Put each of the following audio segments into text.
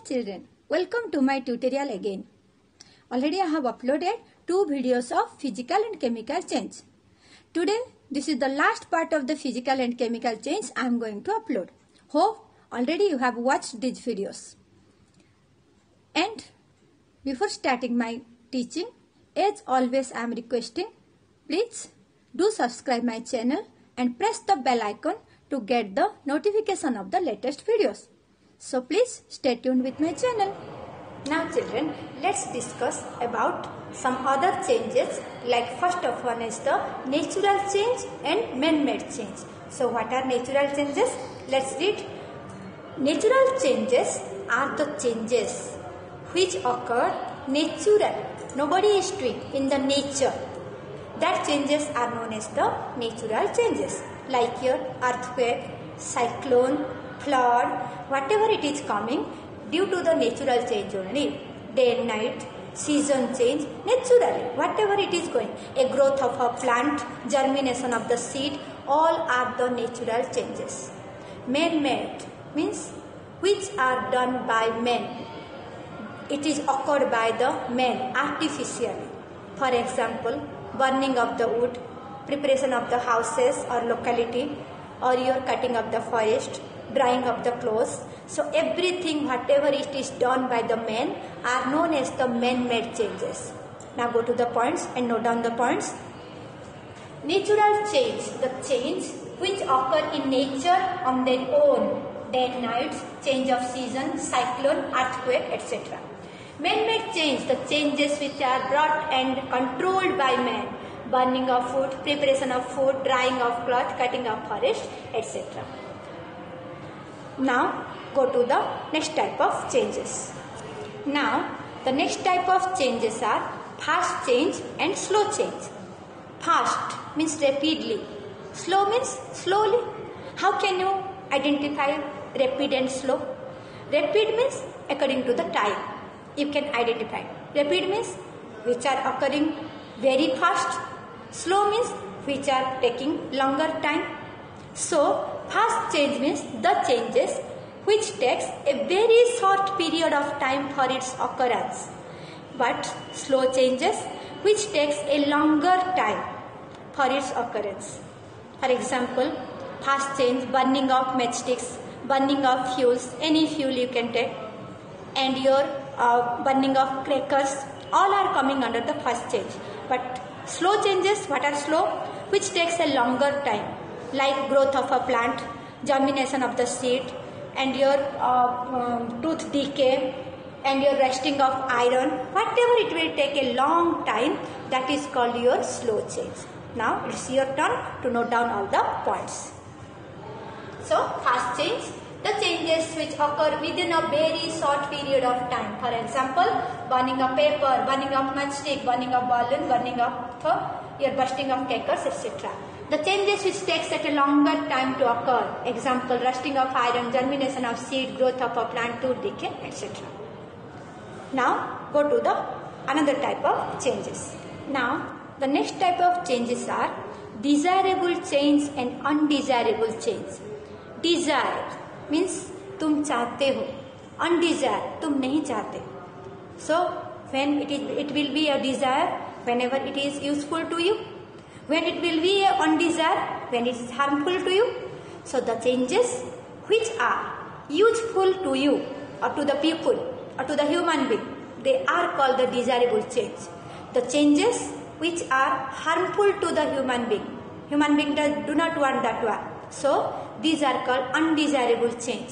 children, welcome to my tutorial again. Already I have uploaded 2 videos of physical and chemical change. Today this is the last part of the physical and chemical change I am going to upload. Hope already you have watched these videos. And before starting my teaching, as always I am requesting, please do subscribe my channel and press the bell icon to get the notification of the latest videos. So please stay tuned with my channel. Now children, let's discuss about some other changes, like first of one is the natural change and man-made change. So what are natural changes? Let's read. Natural changes are the changes which occur natural. Nobody is doing in the nature. That changes are known as the natural changes, like your earthquake, cyclone, flood, whatever it is coming due to the natural change only. Day and night, season change, naturally, whatever it is going. A growth of a plant, germination of the seed, all are the natural changes. Man-made means which are done by men. It is occurred by the men artificially. For example, burning of the wood, preparation of the houses or locality, or your cutting of the forest, drying of the clothes. So everything whatever it is done by the men are known as the man-made changes. Now go to the points and note down the points. Natural change, the change which occur in nature on their own, day and night, change of season, cyclone, earthquake, etc. Man-made change, the changes which are brought and controlled by man, burning of food, preparation of food, drying of cloth, cutting of forest, etc. Now go to the next type of changes. Now the next type of changes are fast change and slow change. Fast means rapidly, slow means slowly. How can you identify rapid and slow? Rapid means according to the time you can identify. Rapid means which are occurring very fast. Slow means which are taking longer time. So fast change means the changes which takes a very short period of time for its occurrence, but slow changes which takes a longer time for its occurrence. For example, fast change, burning of matchsticks, burning of fuels, any fuel you can take, and your burning of crackers, all are coming under the fast change. But slow changes, what are slow? Which takes a longer time, like growth of a plant, germination of the seed, and your tooth decay, and your rusting of iron, whatever it will take a long time, that is called your slow change. Now it's your turn to note down all the points. So fast change, the changes which occur within a very short period of time. For example, burning of paper, burning of matchstick, burning of balloon, burning of your bursting of crackers, etc. The changes which takes at a longer time to occur. Example, rusting of iron, germination of seed, growth of a plant, tooth decay, etc. Now go to the another type of changes. Now the next type of changes are desirable change and undesirable change. Desire means तुम चाहते हो, undesire तुम नहीं चाहते. So when it will be a desire whenever it is useful to you, when it will be a undesire when it is harmful to you. So the changes which are useful to you or to the people or to the human being, they are called the desirable change. The changes which are harmful to the human being do not want that one. So these are called undesirable change.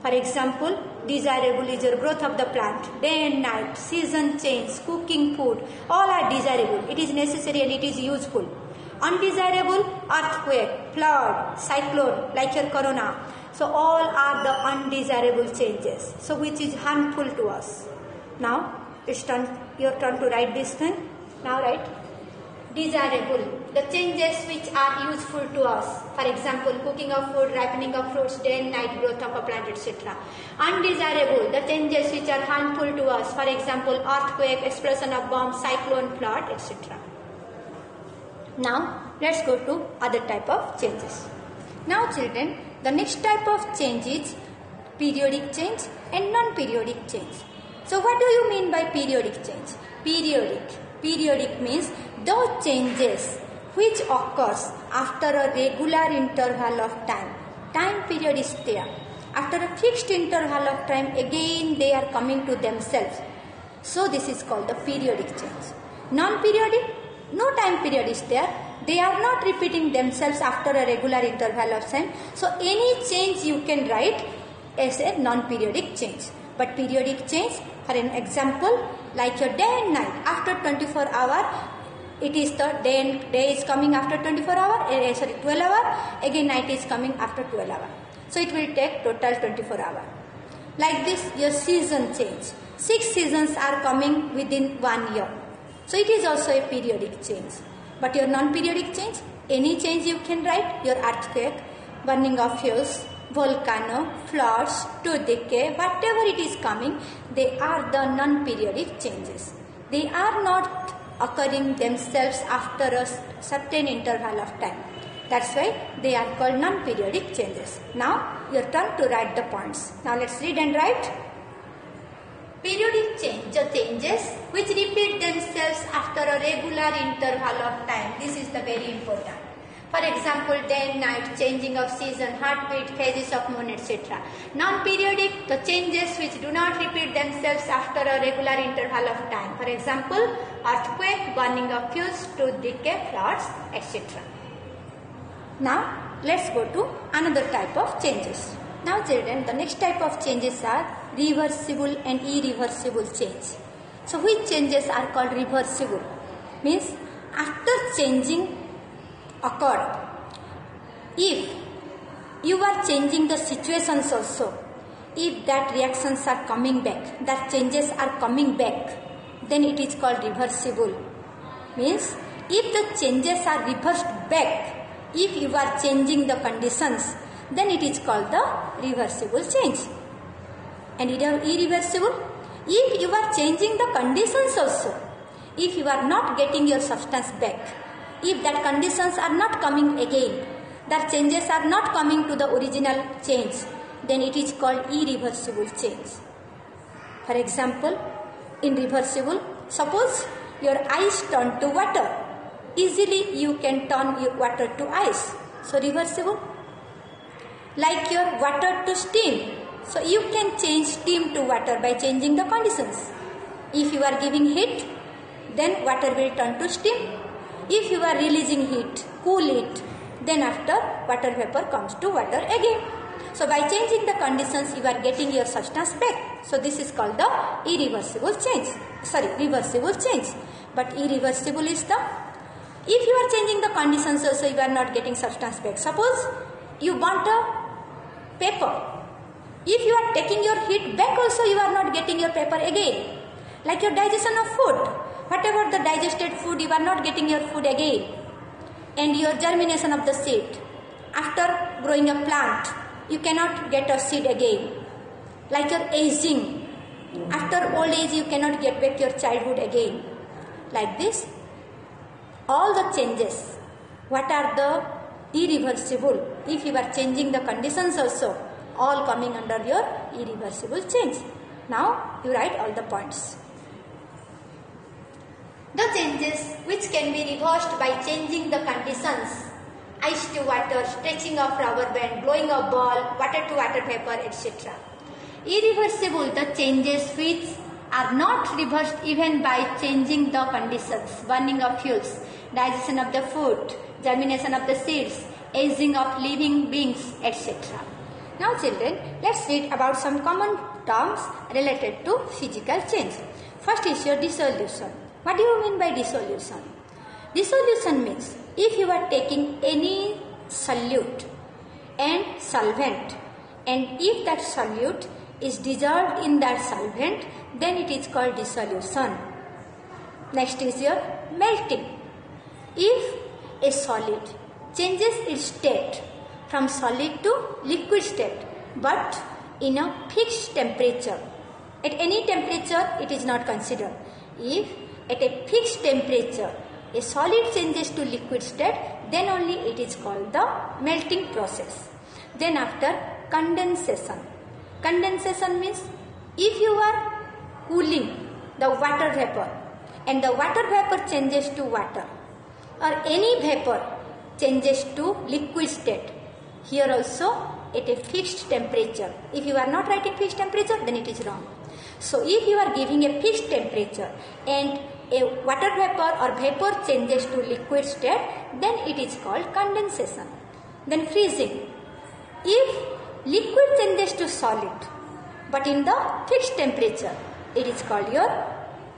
For example, desirable is your growth of the plant, day and night, season change, cooking food, all are desirable. It is necessary and it is useful. Undesirable, earthquake, flood, cyclone, like your corona. So all are the undesirable changes. So which is harmful to us. Now it's your turn to write this thing. Now write. Desirable, the changes which are useful to us. For example, cooking of food, ripening of fruits, day and night, growth of a plant, etc. Undesirable, the changes which are harmful to us. For example, earthquake, explosion of bombs, cyclone, flood, etc. Now let's go to other type of changes. Now children, the next type of change is periodic change and non-periodic change. So what do you mean by periodic change? Periodic means those changes which occurs after a regular interval of time. Time period is there. After a fixed interval of time, again they are coming to themselves. So this is called the periodic change. Non-periodic, no time period is there. They are not repeating themselves after a regular interval of time. So any change you can write as a non-periodic change. But periodic change, for an example, like your day and night. After 24 hours, it is the day is coming after 24 hours, 12 hours. Again night is coming after 12 hours. So it will take total 24 hours. Like this, your season change. 6 seasons are coming within 1 year. So it is also a periodic change. But your non-periodic change, any change you can write, your earthquake, burning of fuels, volcano, floods, tooth decay, whatever it is coming, they are the non-periodic changes. They are not occurring themselves after a certain interval of time. That's why they are called non-periodic changes. Now, your turn to write the points. Now, let's read and write. Periodic change, the changes which repeat themselves after a regular interval of time. This is the very important. For example, day and night, changing of season, heartbeat, phases of moon, etc. Non-periodic, the changes which do not repeat themselves after a regular interval of time. For example, earthquake, burning of fuels, tooth decay, floods, etc. Now, let's go to another type of changes. Now children, the next type of changes are reversible and irreversible change. So which changes are called reversible? Means after changing occurred, if you are changing the situations also, if that reactions are coming back, that changes are coming back, then it is called reversible. Means if the changes are reversed back, if you are changing the conditions, then it is called the reversible change. And irreversible, if you are changing the conditions also, if you are not getting your substance back, if that conditions are not coming again, that changes are not coming to the original change, then it is called irreversible change. For example, in reversible, suppose your ice turned to water. Easily you can turn your water to ice. So reversible. Like your water to steam. So you can change steam to water by changing the conditions. If you are giving heat, then water will turn to steam. If you are releasing heat, cool it, then after water vapor comes to water again. So by changing the conditions, you are getting your substance back. So this is called the irreversible change. Reversible change. But irreversible is the, if you are changing the conditions also, you are not getting substance back. Suppose you want a paper. If you are taking your heat back also, you are not getting your paper again. Like your digestion of food. Whatever the digested food, you are not getting your food again. And your germination of the seed. After growing a plant, you cannot get a seed again. Like your aging. After old age, you cannot get back your childhood again. Like this, all the changes, what are the irreversible? If you are changing the conditions also, all coming under your irreversible change. Now, you write all the points. The changes which can be reversed by changing the conditions, ice to water, stretching of rubber band, blowing of ball, water to water vapor, etc. Irreversible, the changes which are not reversed even by changing the conditions, burning of fuels, digestion of the food, germination of the seeds, aging of living beings, etc. Now children, let's read about some common terms related to physical change. First is your dissolution. What do you mean by dissolution? Dissolution means if you are taking any solute and solvent, and if that solute is dissolved in that solvent, then it is called dissolution. Next is your melting. If a solid changes its state from solid to liquid state, but in a fixed temperature, at any temperature it is not considered. If at a fixed temperature a solid changes to liquid state, then only it is called the melting process. Then after condensation. Condensation means if you are cooling the water vapor and the water vapor changes to water or any vapor changes to liquid state, here also at a fixed temperature. If you are not writing fixed temperature, then it is wrong. So if you are giving a fixed temperature and a water vapor or vapor changes to liquid state, then it is called condensation. Then freezing. If liquid changes to solid but in the fixed temperature, it is called your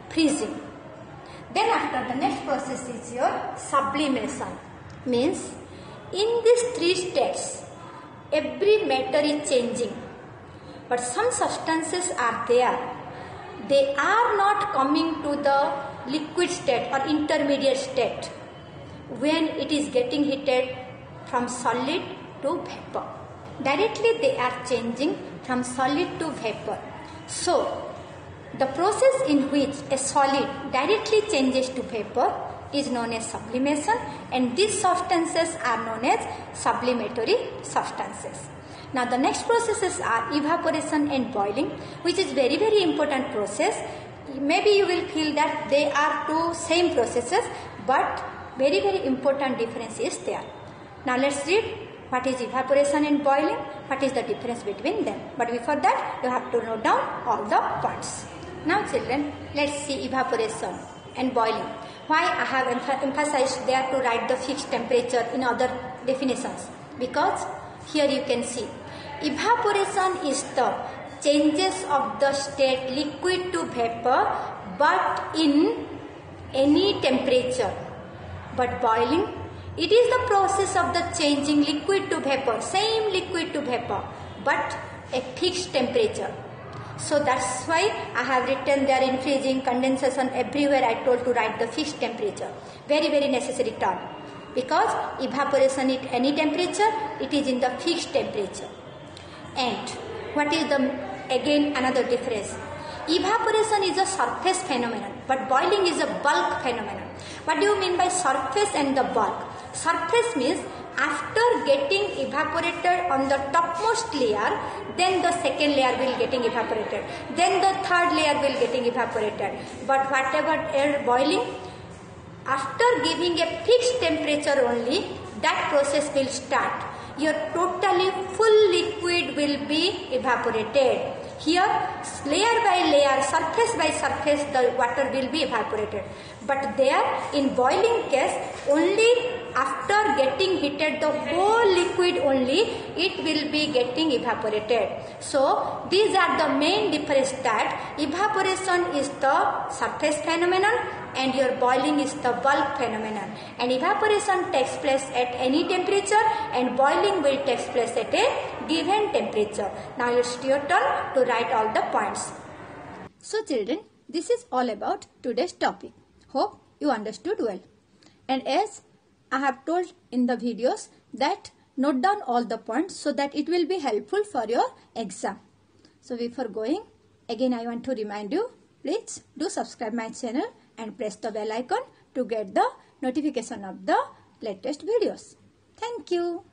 freezing. Then after the next process is your sublimation. Means in these three states, every matter is changing, but some substances are there. They are not coming to the liquid state or intermediate state when it is getting heated from solid to vapor. Directly they are changing from solid to vapor. So the process in which a solid directly changes to vapor is known as sublimation, and these substances are known as sublimatory substances. Now the next processes are evaporation and boiling, which is very important process. Maybe you will feel that they are two same processes, but very important difference is there. Now let's read what is evaporation and boiling, what is the difference between them. But before that, you have to note down all the points. Now children, let's see evaporation and boiling. Why I have emphasized there to write the fixed temperature in other definitions? Because here you can see evaporation is the changes of the state liquid to vapor but in any temperature. But boiling, it is the process of the changing liquid to vapor, same liquid to vapor, but a fixed temperature. So that's why I have written there in freezing, condensation, everywhere I told to write the fixed temperature. Very necessary term. Because evaporation at any temperature, it is in the fixed temperature. And what is the, again another difference? Evaporation is a surface phenomenon, but boiling is a bulk phenomenon. What do you mean by surface and the bulk? Surface means after getting evaporated on the topmost layer, then the second layer will getting evaporated. Then the third layer will getting evaporated. But whatever air boiling, after giving a fixed temperature only, that process will start. Your totally full liquid will be evaporated. Here, layer by layer, surface by surface, the water will be evaporated. But there, in boiling case, only after getting heated, the whole liquid only, it will be getting evaporated. So, these are the main difference, that evaporation is the surface phenomenon and your boiling is the bulk phenomenon. And evaporation takes place at any temperature and boiling will take place at a given temperature. Now it's your turn to write all the points. So children, this is all about today's topic. Hope you understood well. And as I have told in the videos, that note down all the points so that it will be helpful for your exam. So before going, again I want to remind you, please do subscribe my channel and press the bell icon to get the notification of the latest videos. Thank you.